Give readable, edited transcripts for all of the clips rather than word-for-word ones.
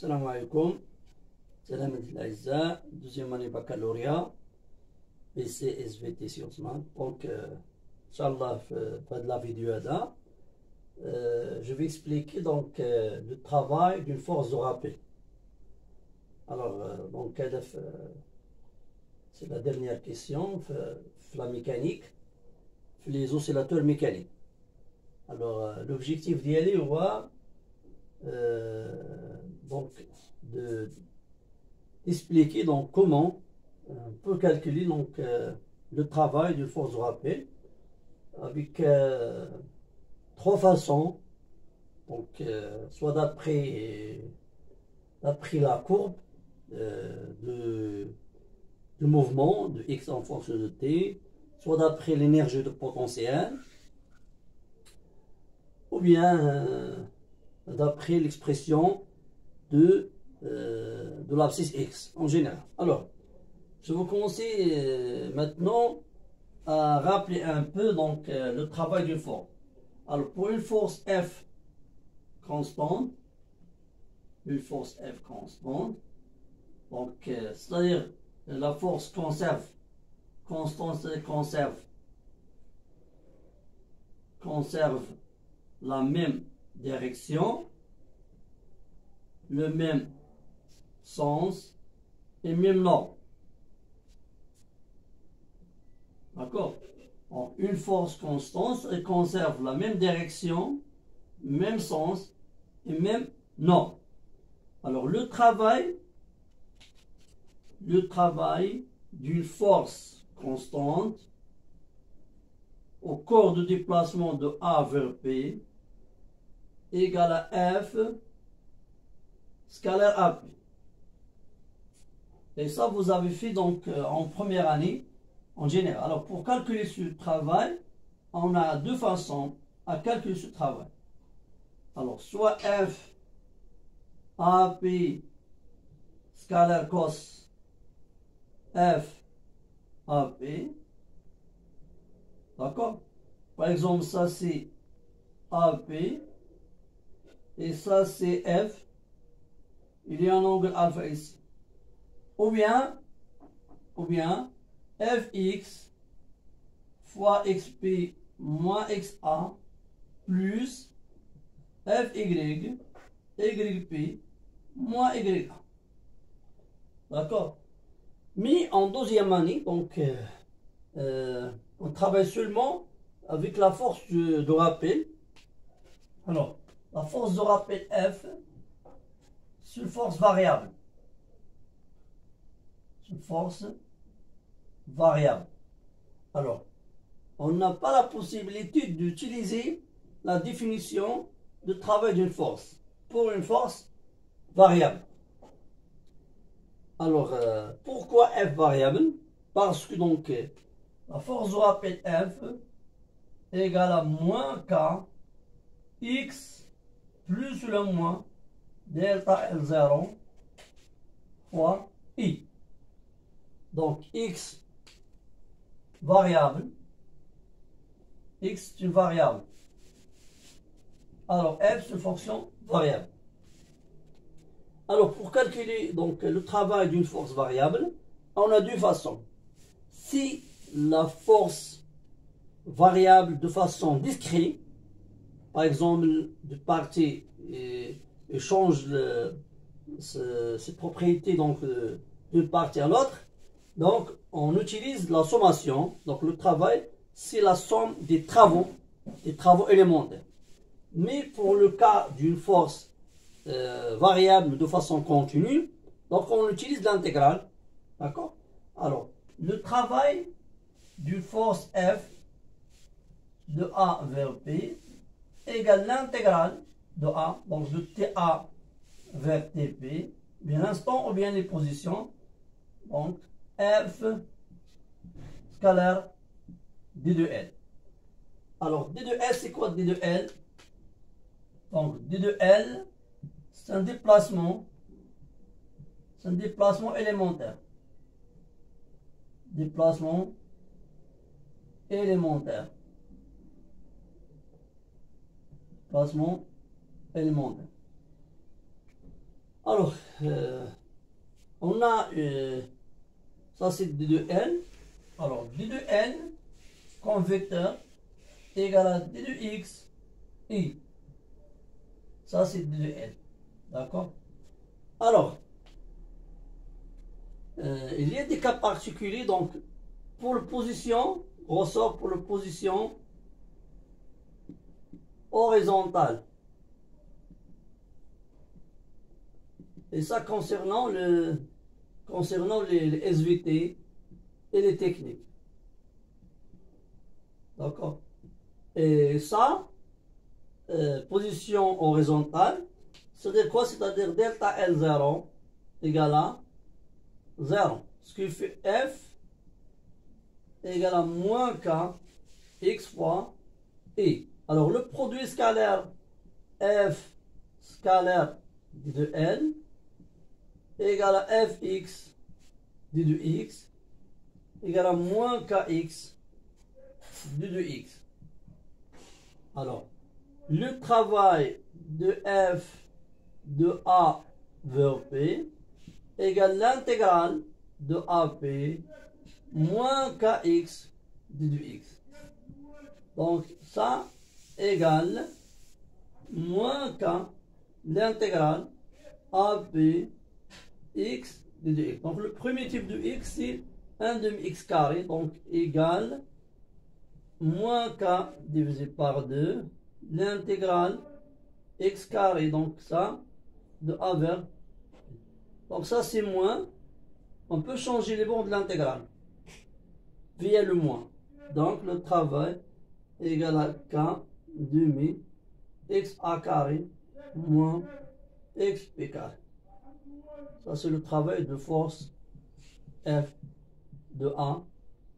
Salam alaikum, salam الأعزاء, deuxième année baccalauréat, PC SVT Sciences Math. Donc, Inch'Allah, de la vidéo là, je vais expliquer donc le travail d'une force de rappel. Alors, donc, c'est la dernière question, la mécanique, les oscillateurs mécaniques. Alors, l'objectif d'y aller, donc d'expliquer donc comment on peut calculer donc le travail d'une force de rappel avec trois façons, donc soit d'après la courbe de mouvement de x en fonction de t, soit d'après l'énergie de potentiel, ou bien d'après l'expression de l'abscisse x en général. Alors, je vais commencer maintenant à rappeler un peu donc le travail d'une force. Alors, pour une force F constante, donc c'est-à-dire la force conserve la même direction, le même sens et même norme. D'accord? Une force constante, elle conserve la même direction, même sens et même norme. Alors le travail d'une force constante au corps de déplacement de A vers P égale à F scalaire AP. Et ça, vous avez fait donc en première année en général. Alors, pour calculer ce travail, on a deux façons à calculer ce travail. Alors, soit F AP scalaire cos F AP. D'accord? Par exemple, ça c'est AP et ça c'est F. Il y a un angle alpha ici. Ou bien Fx fois xp moins xa plus Fy yp moins ya. D'accord? Mais en deuxième année, donc on travaille seulement avec la force de rappel. Alors, la force de rappel F, c'est une force variable. Alors, on n'a pas la possibilité d'utiliser la définition de travail d'une force pour une force variable. Alors, pourquoi F variable? Parce que donc, la force de rappel F est égale à moins K X plus le moins delta L0 fois I. Donc, X variable. X est une variable. Alors, F c'est une fonction variable. Alors, pour calculer donc le travail d'une force variable, on a deux façons. Si la force variable de façon discrète, par exemple, de partie change ses propriétés donc d'une partie à l'autre, donc on utilise la sommation. Donc le travail, c'est la somme des travaux élémentaires. Mais pour le cas d'une force variable de façon continue, donc on utilise l'intégrale. D'accord? Alors, le travail d'une force F de A vers P égale l'intégrale de A, donc de TA vers TP, bien l'instant ou bien les positions, donc F scalaire D de L. Alors D de L, c'est quoi D de L? Donc D de L, c'est un déplacement élémentaire. Déplacement élémentaire. Alors, on a, ça c'est d de n. Alors, d de n comme vecteur égale à d de x i. Ça c'est d de n. D'accord? Alors, il y a des cas particuliers. Donc, pour la position, ressort pour la position horizontale. Et ça concernant les SVT et les techniques. D'accord? Et ça, position horizontale, c'est-à-dire quoi? C'est-à-dire delta L0 égale à 0. Ce qui fait F égale à moins K x fois I. Alors le produit scalaire F scalaire de L égale à Fx d de x égale à moins Kx d de x. Alors, le travail de F de A vers P égale l'intégrale de AP moins Kx d de x. Donc, ça égale moins K l'intégrale AP x d de x. Donc, le premier type de x, c'est 1 demi x carré, donc égale moins k divisé par 2, l'intégrale x carré, donc ça, de a vers. Donc ça c'est moins, on peut changer les bords de l'intégrale, via le moins. Donc le travail égale à k demi x a carré moins x p carré. Ça c'est le travail de force F de A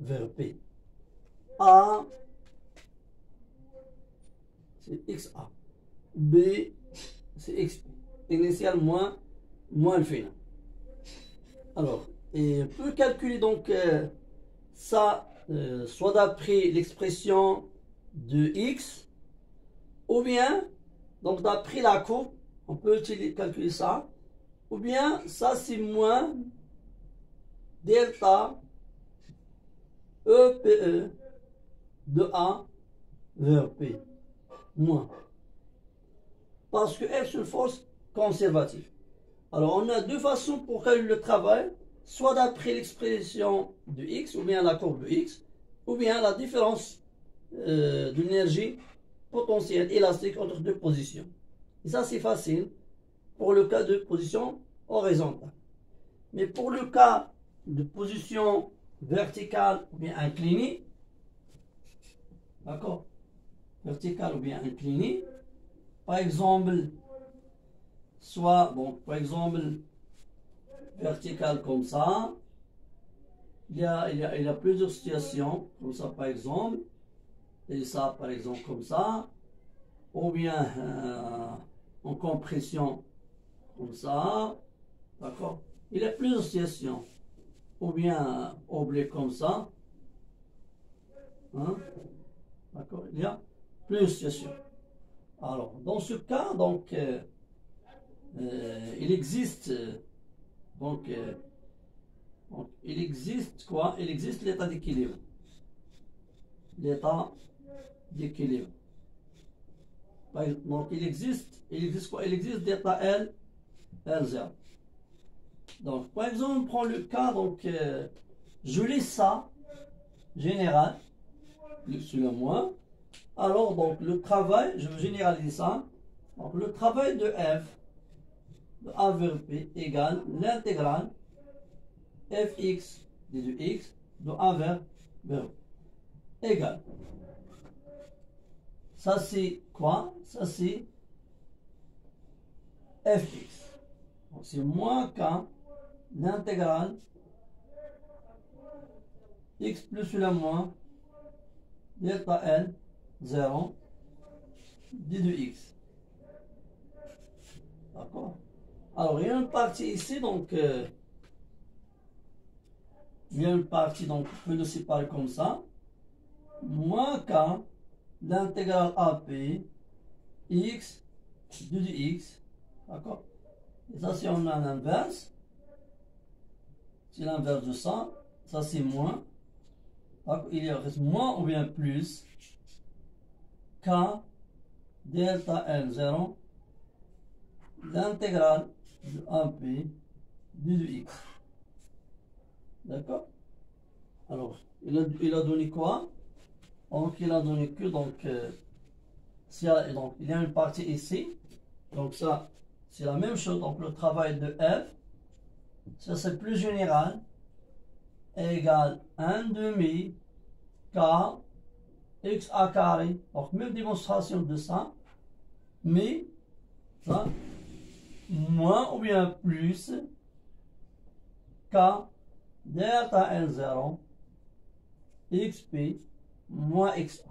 vers P. A, c'est XA. B, c'est XP. Initial moins le final. Alors, et on peut calculer donc ça, soit d'après l'expression de X, ou bien, donc d'après la courbe, on peut calculer ça, ou bien ça c'est moins delta EPE de A vers P, moins. Parce que F c'est une force conservative. Alors on a deux façons pour calculer le travail, soit d'après l'expression de X, ou bien la courbe de X, ou bien la différence d'énergie potentielle élastique entre deux positions. Et ça c'est facile pour le cas de position horizontale. Mais pour le cas de position verticale ou bien inclinée, d'accord, verticale ou bien inclinée, par exemple, soit, bon, par exemple, verticale comme ça, il y a plusieurs situations, comme ça par exemple, et ça par exemple comme ça, ou bien en compression comme ça, d'accord, il y a plusieurs situations, ou bien oblique comme ça, hein, d'accord, il y a plusieurs situations. Alors, dans ce cas, donc, il existe, donc, il existe quoi? Il existe l'état d'équilibre. L'état d'équilibre. Donc, il existe quoi? Il existe d'état L, L0. Donc, par exemple, on prend le cas, donc, je lis ça, général, selon moi. Alors, donc, le travail, je généralise ça. Donc, le travail de F de A vers P égale l'intégrale Fx d de x de A vers P. Égale. Ça, c'est quoi? Ça, c'est Fx. Donc, c'est moins K l'intégrale x plus ou la moins delta L 0 d de x. D'accord? Alors, il y a une partie ici, donc, il y a une partie, donc, on peut le séparer comme ça. Moins K, l'intégrale AP, x, d de x, d'accord? Et ça, si on a l'inverse, c'est l'inverse de ça c'est moins. Donc, il y reste moins ou bien plus K delta L0 l'intégrale de AP du X. D'accord? Alors, il a donné quoi? Donc, il a donné que, donc, donc, il y a une partie ici. Donc, ça, c'est la même chose. Donc, le travail de F, ça c'est plus général, égale 1 demi K X A carré. Donc, même démonstration de ça, mais ça, moins ou bien plus K delta L0 XP moins XA.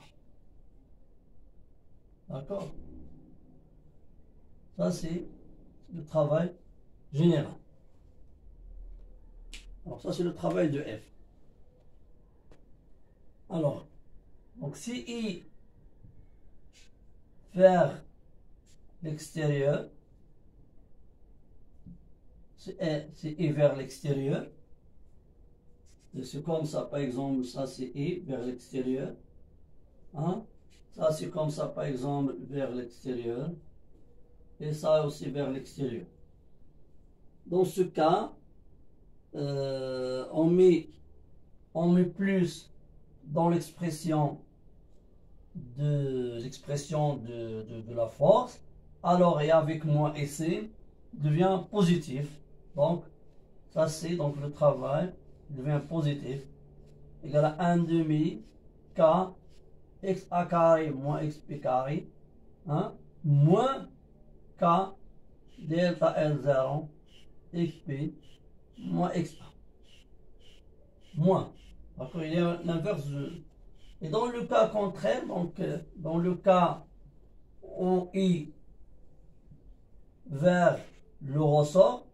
D'accord? Ça, c'est le travail général. Alors, ça, c'est le travail de F. Alors, donc, si I vers l'extérieur, c'est I vers l'extérieur. C'est comme ça, par exemple, ça c'est I vers l'extérieur. Hein? Ça c'est comme ça, par exemple, vers l'extérieur. Et ça aussi vers l'extérieur. Dans ce cas, on met plus dans l'expression de la force. Alors, et avec moins ici, devient positif. Donc, ça c'est donc le travail devient positif. Égal à 1 demi K X A carré moins XP carré. Hein, moins K delta L0 XP moins XA. Moins. D'accord, il y a l'inverse. Et dans le cas contraire, donc dans le cas où I vers le ressort,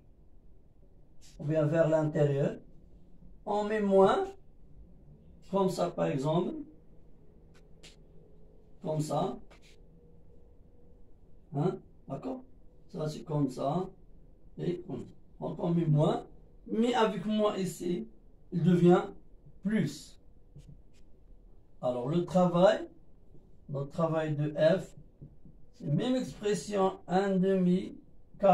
ou bien vers l'intérieur, on met moins, comme ça par exemple, comme ça, hein, d'accord? Ça c'est comme ça, et comme ça. Donc on met moins, mais avec moins ici, il devient plus. Alors le travail, notre travail de F, c'est même expression 1 demi K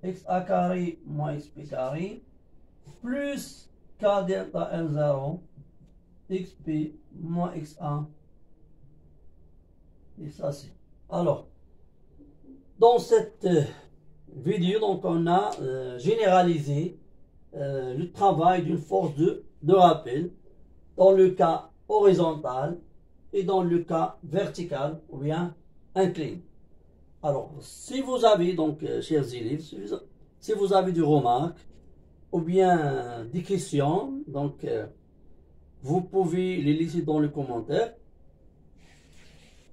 X A carré moins XP carré plus K delta L0 XP moins XA. Et ça c'est. Alors, dans cette vidéo, donc on a généralisé le travail d'une force de rappel dans le cas horizontal et dans le cas vertical ou bien incliné. Alors, si vous avez donc, chers élèves, si vous avez des remarques ou bien des questions, donc vous pouvez les laisser dans les commentaires.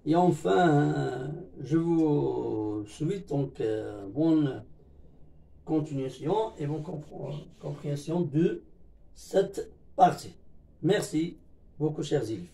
Et enfin, je vous souhaite donc bonne continuation et bonne compréhension de cette partie. Merci beaucoup, chers élèves.